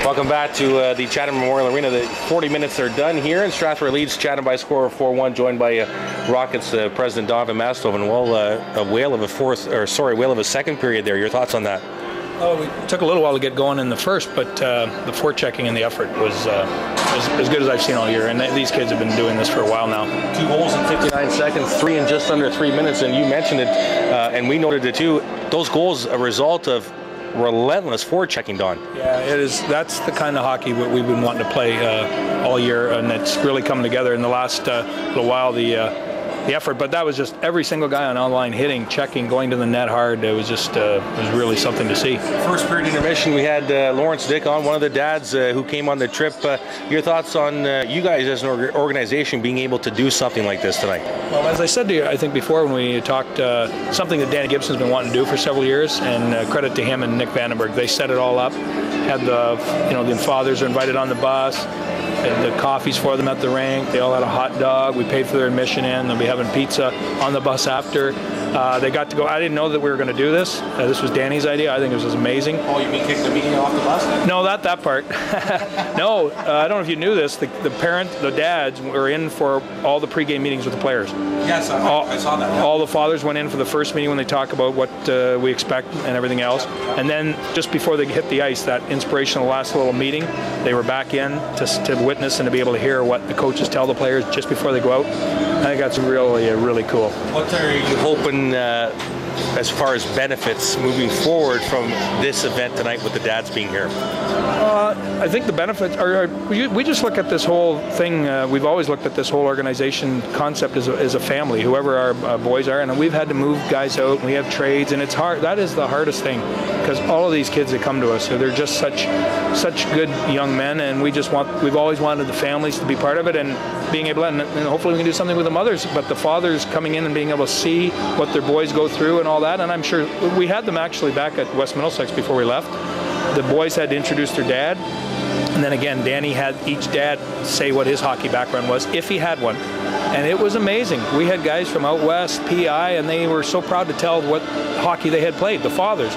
Welcome back to the Chatham Memorial Arena. The 40 minutes are done here, and Strathroy leads Chatham by a score of 4-1, joined by Rockets President Don Van Massenhoven. Well, a whale of a second period there. Your thoughts on that? Oh, it took a little while to get going in the first, but the forechecking and the effort was as good as I've seen all year. And these kids have been doing this for a while now. 2 goals in 59 seconds, 3 in just under 3 minutes, and you mentioned it, and we noted it too. Those goals a result of relentless forechecking, Don. Yeah, it is. That's the kind of hockey we've been wanting to play all year, and it's really come together in the last little while. The effort, but that was just every single guy on online hitting, checking, going to the net hard. It was just it was really something to see. First period intermission, we had Lawrence Dick on, one of the dads who came on the trip. Your thoughts on you guys as an organization being able to do something like this tonight? Well, as I said to you, I think before when we talked, something that Danny Gibson's been wanting to do for several years, and credit to him and Nick Vandenberg. They set it all up. Had the fathers are invited on the bus. The coffees for them at the rink. They all had a hot dog. We paid for their admission in. They'll be having pizza on the bus after. They got to go. I didn't know that we were going to do this. This was Danny's idea. I think it was amazing. Oh, you mean kick the meeting off the bus? No, not that part. No, I don't know if you knew this. The dads were in for all the pregame meetings with the players. Yes, I saw that. Yeah. All the fathers went in for the first meeting when they talk about what we expect and everything else. And then just before they hit the ice, that inspirational last little meeting, they were back in to witness and to be able to hear what the coaches tell the players just before they go out. I think that's really cool. What are you hoping as far as benefits moving forward from this event tonight with the dads being here? I think the benefits are we just look at this whole thing. We've always looked at this whole organization concept as a family, whoever our boys are, and we've had to move guys out, and we have trades, and it's hard. That is the hardest thing, because all of these kids that come to us, they're just such good young men, and we've always wanted the families to be part of it, and being able to, and hopefully we can do something with the mothers, but the fathers coming in and being able to see what their boys go through and all that. And I'm sure we had them actually back at West Middlesex before we left. The boys had to introduce their dad, and then again Danny had each dad say what his hockey background was, if he had one. And it was amazing. We had guys from out west, PI, and they were so proud to tell what hockey they had played, the fathers.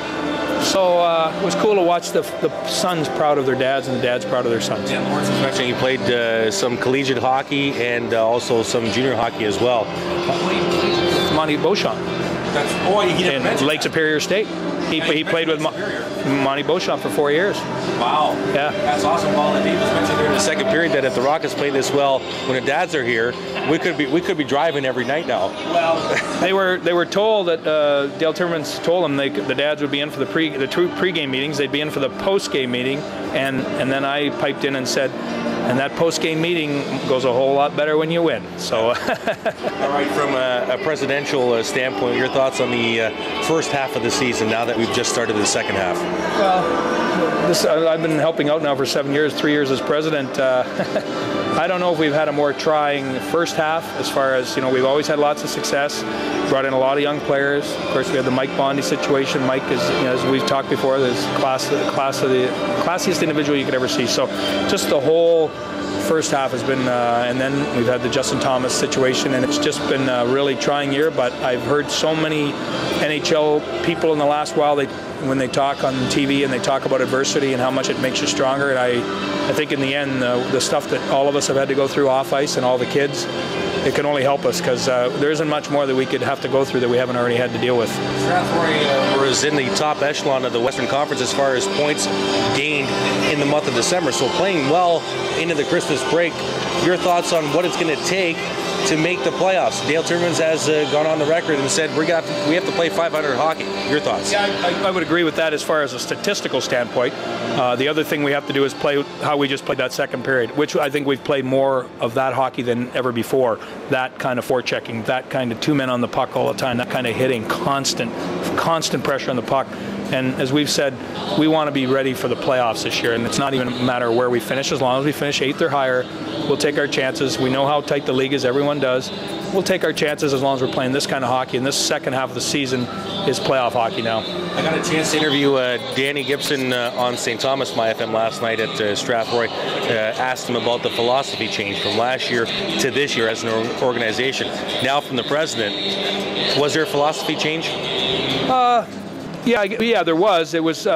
So it was cool to watch the sons proud of their dads and the dads proud of their sons. Yeah, Lawrence was mentioning he played some collegiate hockey and also some junior hockey as well. Monty Beauchamp. He in Lake Superior State. He played with Monty Beauchamp for 4 years. Wow. Yeah. That's awesome. Well, Dave was mentioned there in the second period that if the Rockets play this well when the dads are here, we could be driving every night now. Well, they were told that Dale Timmermans told them the dads would be in for the two pregame meetings. They'd be in for the postgame meeting, and then I piped in and said, and that post-game meeting goes a whole lot better when you win. So, all right. From a presidential standpoint, your thoughts on the first half of the season now that we've just started the second half? Well, I've been helping out now for 7 years, 3 years as president. I don't know if we've had a more trying first half. As far as we've always had lots of success. Brought in a lot of young players. Of course, we had the Mike Bondi situation. Mike is, as we've talked before, the classiest individual you could ever see. So, just the whole first half has been, and then we've had the Justin Thomas situation, and it's just been a really trying year. But I've heard so many NHL people in the last while, when they talk on TV and they talk about adversity and how much it makes you stronger, and I think in the end, the stuff that all of us have had to go through off ice and all the kids, it can only help us, because there isn't much more that we could have to go through that we haven't already had to deal with. Strathroy was in the top echelon of the Western Conference as far as points gained in the month of December, so playing well into the Christmas break. Your thoughts on what it's going to take to make the playoffs? Dale Timmermans has gone on the record and said we have to play 500 hockey. Your thoughts? Yeah, I would agree with that as far as a statistical standpoint. The other thing we have to do is play how we just played that second period, which I think we've played more of that hockey than ever before. That kind of forechecking, that kind of 2 men on the puck all the time, that kind of hitting, constant pressure on the puck. And as we've said, we want to be ready for the playoffs this year, and it's not even a matter of where we finish. As long as we finish 8th or higher, we'll take our chances. We know how tight the league is. Everyone does. We'll take our chances as long as we're playing this kind of hockey, and this second half of the season is playoff hockey now. I got a chance to interview Danny Gibson on St. Thomas myFM last night at Strathroy. Asked him about the philosophy change from last year to this year as an organization. Now from the president, was there a philosophy change? Yeah, there was. It was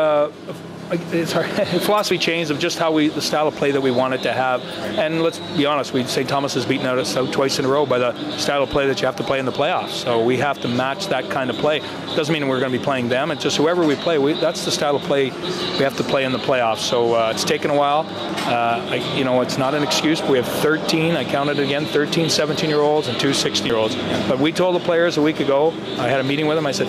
it's our philosophy changed of just how the style of play that we wanted to have. And let's be honest, St. Thomas has beaten us out twice in a row by the style of play that you have to play in the playoffs. So we have to match that kind of play. Doesn't mean we're going to be playing them. It's just whoever we play, that's the style of play we have to play in the playoffs. So it's taken a while. It's not an excuse. We have 13, I counted again, 13 17-year-olds and 2 60-year-olds. But we told the players a week ago, I had a meeting with them, I said,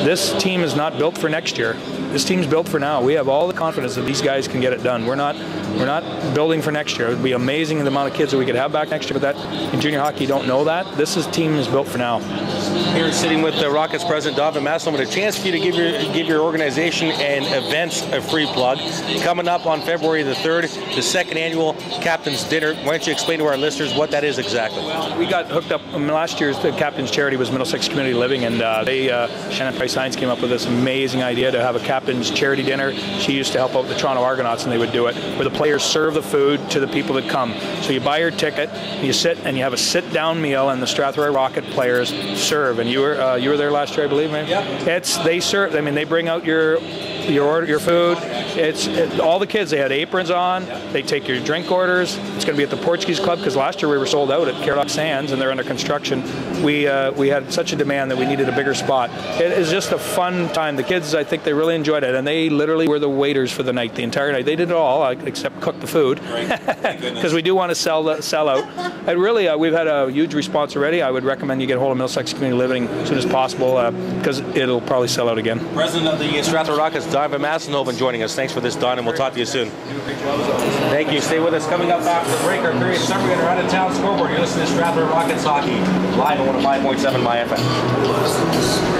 this team is not built for next year. This team's built for now. We have all the confidence that these guys can get it done. We're not building for next year. It would be amazing the amount of kids that we could have back next year, but that in junior hockey you don't know that. Team is built for now. Here sitting with the Rockets president Don Van Massenhoven, a chance for you to give your organization and events a free plug. Coming up on February the 3rd, the second annual Captain's Dinner. Why don't you explain to our listeners what that is exactly? Well, we got hooked up. Last year's the Captain's Charity was Middlesex Community Living, and Shannon Price-Hines came up with this amazing idea to have a Captain's Charity Dinner. She used to help out the Toronto Argonauts, and they would do it, where the players serve the food to the people that come. So you buy your ticket, and you sit, and you have a sit-down meal, and the Strathroy Rocket players serve. And you were there last year, I believe, man? Yep. They serve. I mean, they bring out your food. All the kids, they had aprons on. They take your drink orders. It's going to be at the Portuguese Club, because last year we were sold out at Carlock Sands, and they're under construction. We had such a demand that we needed a bigger spot. It is just a fun time. The kids, I think they really enjoyed it, and they literally were the waiters for the night, the entire night. They did it all except cook the food, because we do want to sell out. And really, we've had a huge response already. I would recommend you get a hold of Middlesex Community Living as soon as possible, because it'll probably sell out again. President of the Strathroy Rockets, Don Van Massenhoven, joining us. Thanks for this, Don, and we'll talk to you soon. Thank you. Stay with us. Coming up after the break, our curious summary on our out-of-town scoreboard. You're listening to Strathroy Rockets Hockey, live on 105.7 myFM.